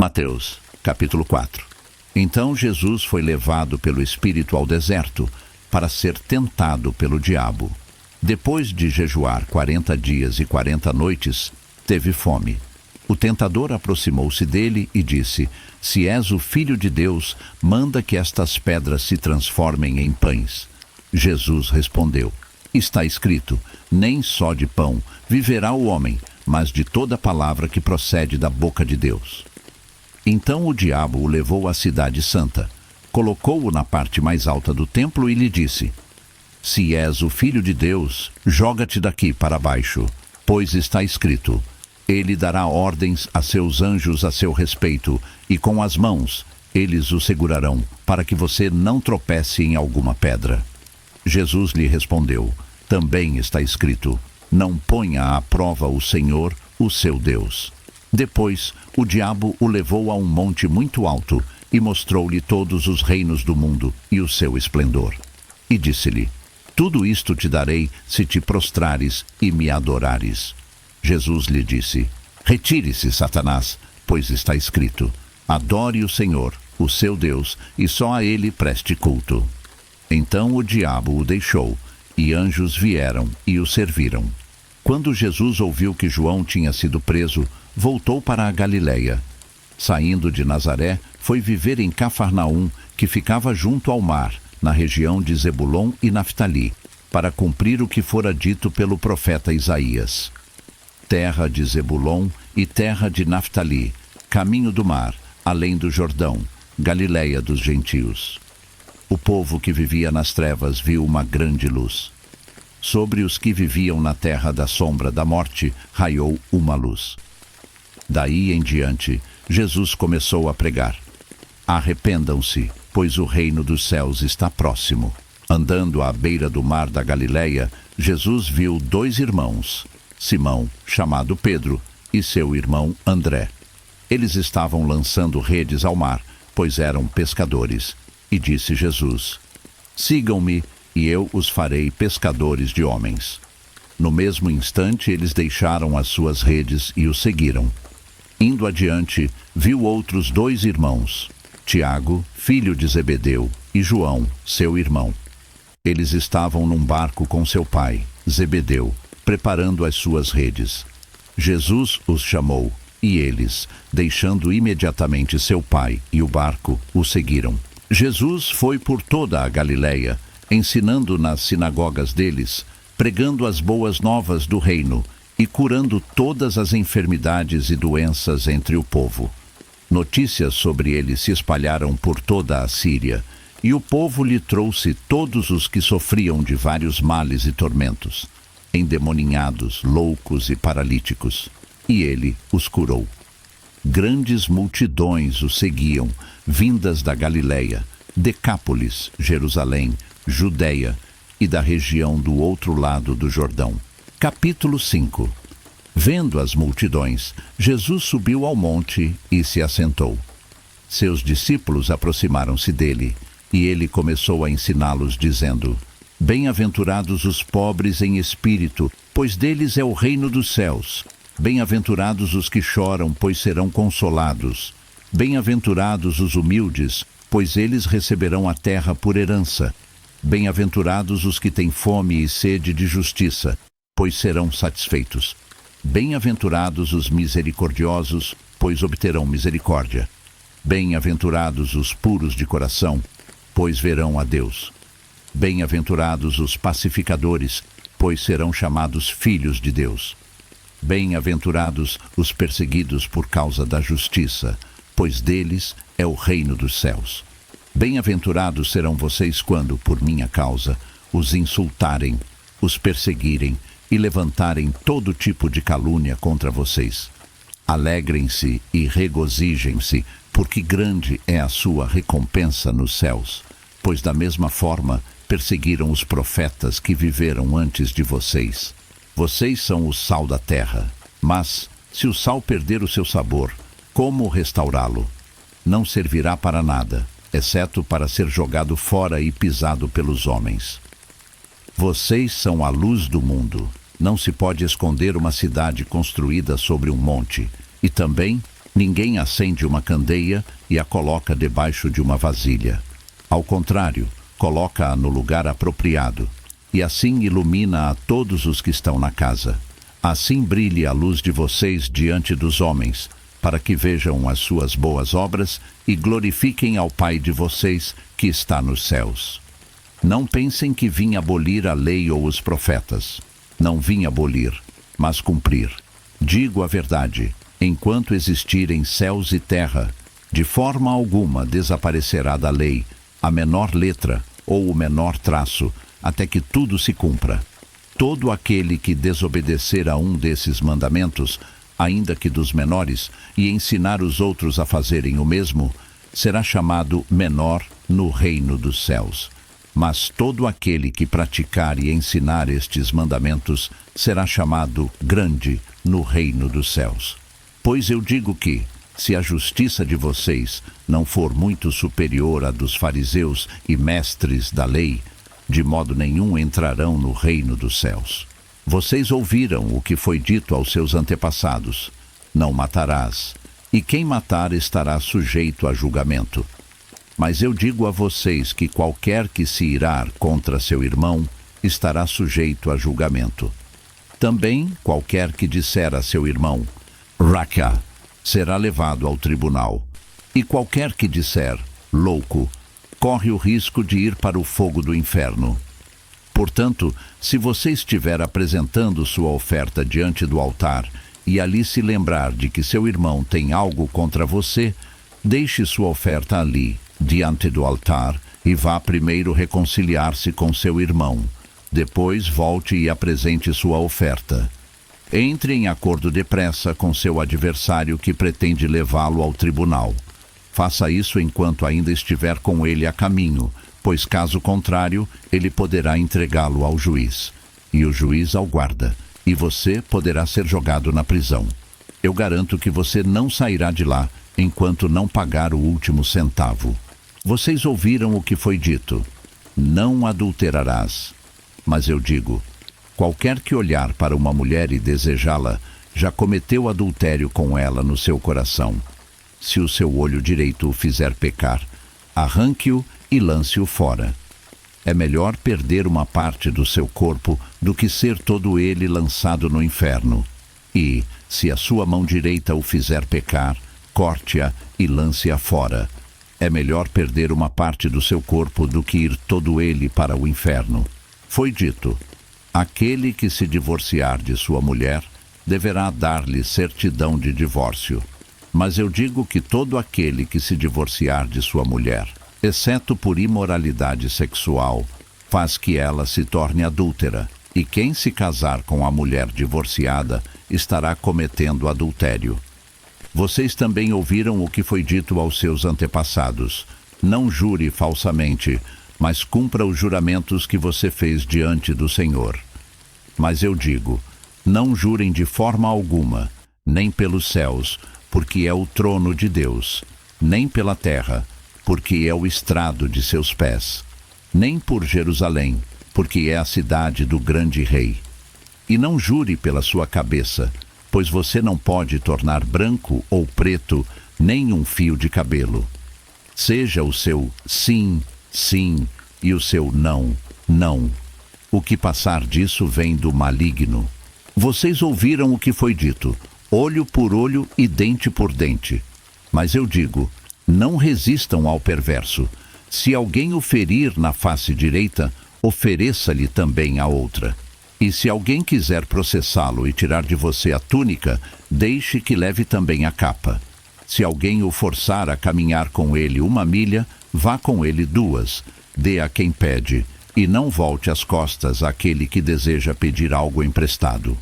Mateus, capítulo 4. Então Jesus foi levado pelo Espírito ao deserto para ser tentado pelo diabo. Depois de jejuar 40 dias e 40 noites, teve fome. O tentador aproximou-se dele e disse: Se és o Filho de Deus, manda que estas pedras se transformem em pães. Jesus respondeu: Está escrito, nem só de pão viverá o homem, mas de toda palavra que procede da boca de Deus. Então o diabo o levou à cidade santa, colocou-o na parte mais alta do templo e lhe disse: Se és o Filho de Deus, joga-te daqui para baixo, pois está escrito: Ele dará ordens a seus anjos a seu respeito, e com as mãos eles o segurarão, para que você não tropece em alguma pedra. Jesus lhe respondeu: Também está escrito: Não ponha à prova o Senhor, o seu Deus. Depois, o diabo o levou a um monte muito alto e mostrou-lhe todos os reinos do mundo e o seu esplendor. E disse-lhe: Tudo isto te darei se te prostrares e me adorares. Jesus lhe disse: Retire-se, Satanás, pois está escrito: Adore o Senhor, o seu Deus, e só a ele preste culto. Então o diabo o deixou, e anjos vieram e o serviram. Quando Jesus ouviu que João tinha sido preso, voltou para a Galileia. Saindo de Nazaré, foi viver em Cafarnaum, que ficava junto ao mar, na região de Zebulon e Naftali, para cumprir o que fora dito pelo profeta Isaías. Terra de Zebulon e terra de Naftali, caminho do mar, além do Jordão, Galileia dos gentios. O povo que vivia nas trevas viu uma grande luz. Sobre os que viviam na terra da sombra da morte, raiou uma luz. Daí em diante, Jesus começou a pregar: Arrependam-se, pois o reino dos céus está próximo. Andando à beira do mar da Galileia, Jesus viu 2 irmãos, Simão, chamado Pedro, e seu irmão André. Eles estavam lançando redes ao mar, pois eram pescadores. E disse Jesus: Sigam-me, e eu os farei pescadores de homens. No mesmo instante, eles deixaram as suas redes e o seguiram. Indo adiante, viu outros 2 irmãos, Tiago, filho de Zebedeu, e João, seu irmão. Eles estavam num barco com seu pai, Zebedeu, preparando as suas redes. Jesus os chamou, e eles, deixando imediatamente seu pai e o barco, o seguiram. Jesus foi por toda a Galileia, ensinando nas sinagogas deles, pregando as boas novas do reino e curando todas as enfermidades e doenças entre o povo. Notícias sobre ele se espalharam por toda a Síria, e o povo lhe trouxe todos os que sofriam de vários males e tormentos, endemoninhados, loucos e paralíticos, e ele os curou. Grandes multidões o seguiam, vindas da Galileia, Decápolis, Jerusalém, Judeia e da região do outro lado do Jordão. Capítulo 5. Vendo as multidões, Jesus subiu ao monte e se assentou. Seus discípulos aproximaram-se dele, e ele começou a ensiná-los, dizendo: Bem-aventurados os pobres em espírito, pois deles é o reino dos céus. Bem-aventurados os que choram, pois serão consolados. Bem-aventurados os humildes, pois eles receberão a terra por herança. Bem-aventurados os que têm fome e sede de justiça, pois serão satisfeitos. Bem-aventurados os misericordiosos, pois obterão misericórdia. Bem-aventurados os puros de coração, pois verão a Deus. Bem-aventurados os pacificadores, pois serão chamados filhos de Deus. Bem-aventurados os perseguidos por causa da justiça, pois deles é o reino dos céus. Bem-aventurados serão vocês quando, por minha causa, os insultarem, os perseguirem e levantarem todo tipo de calúnia contra vocês. Alegrem-se e regozijem-se, porque grande é a sua recompensa nos céus, pois da mesma forma perseguiram os profetas que viveram antes de vocês. Vocês são o sal da terra, mas, se o sal perder o seu sabor, como restaurá-lo? Não servirá para nada, exceto para ser jogado fora e pisado pelos homens. Vocês são a luz do mundo. Não se pode esconder uma cidade construída sobre um monte. E também, Ninguém acende uma candeia e a coloca debaixo de uma vasilha. Ao contrário, coloca-a no lugar apropriado, e assim ilumina a todos os que estão na casa. Assim brilhe a luz de vocês diante dos homens, para que vejam as suas boas obras e glorifiquem ao Pai de vocês que está nos céus. Não pensem que vim abolir a lei ou os profetas. Não vim abolir, mas cumprir. Digo a verdade, enquanto existirem céus e terra, de forma alguma desaparecerá da lei a menor letra ou o menor traço, até que tudo se cumpra. Todo aquele que desobedecer a um desses mandamentos, ainda que dos menores, e ensinar os outros a fazerem o mesmo, será chamado menor no reino dos céus. Mas todo aquele que praticar e ensinar estes mandamentos será chamado grande no reino dos céus. Pois eu digo que, se a justiça de vocês não for muito superior à dos fariseus e mestres da lei, de modo nenhum entrarão no reino dos céus. Vocês ouviram o que foi dito aos seus antepassados: não matarás, e quem matar estará sujeito a julgamento. Mas eu digo a vocês que qualquer que se irar contra seu irmão estará sujeito a julgamento. Também qualquer que disser a seu irmão, Raca, será levado ao tribunal. E qualquer que disser, louco, corre o risco de ir para o fogo do inferno. Portanto, se você estiver apresentando sua oferta diante do altar e ali se lembrar de que seu irmão tem algo contra você, deixe sua oferta ali, diante do altar, e vá primeiro reconciliar-se com seu irmão. Depois volte e apresente sua oferta. Entre em acordo depressa com seu adversário que pretende levá-lo ao tribunal. Faça isso enquanto ainda estiver com ele a caminho, pois caso contrário, ele poderá entregá-lo ao juiz, e o juiz ao guarda, e você poderá ser jogado na prisão. Eu garanto que você não sairá de lá enquanto não pagar o último centavo. Vocês ouviram o que foi dito: não adulterarás. Mas eu digo, qualquer que olhar para uma mulher e desejá-la, já cometeu adultério com ela no seu coração. Se o seu olho direito o fizer pecar, arranque-o e lance-o fora. É melhor perder uma parte do seu corpo do que ser todo ele lançado no inferno. E, se a sua mão direita o fizer pecar, corte-a e lance-a fora. É melhor perder uma parte do seu corpo do que ir todo ele para o inferno. Foi dito: aquele que se divorciar de sua mulher deverá dar-lhe certidão de divórcio. Mas eu digo que todo aquele que se divorciar de sua mulher, exceto por imoralidade sexual, faz que ela se torne adúltera, e quem se casar com a mulher divorciada estará cometendo adultério. Vocês também ouviram o que foi dito aos seus antepassados: não jure falsamente, mas cumpra os juramentos que você fez diante do Senhor. Mas eu digo, não jurem de forma alguma, nem pelos céus, porque é o trono de Deus, nem pela terra, porque é o estrado de seus pés, nem por Jerusalém, porque é a cidade do grande rei. E não jure pela sua cabeça, pois você não pode tornar branco ou preto nem um fio de cabelo. Seja o seu sim, sim, e o seu não, não. O que passar disso vem do maligno. Vocês ouviram o que foi dito: olho por olho e dente por dente. Mas eu digo, não resistam ao perverso. Se alguém o ferir na face direita, ofereça-lhe também a outra. E se alguém quiser processá-lo e tirar de você a túnica, deixe que leve também a capa. Se alguém o forçar a caminhar com ele 1 milha, vá com ele 2. Dê a quem pede, e não volte as costas àquele que deseja pedir algo emprestado.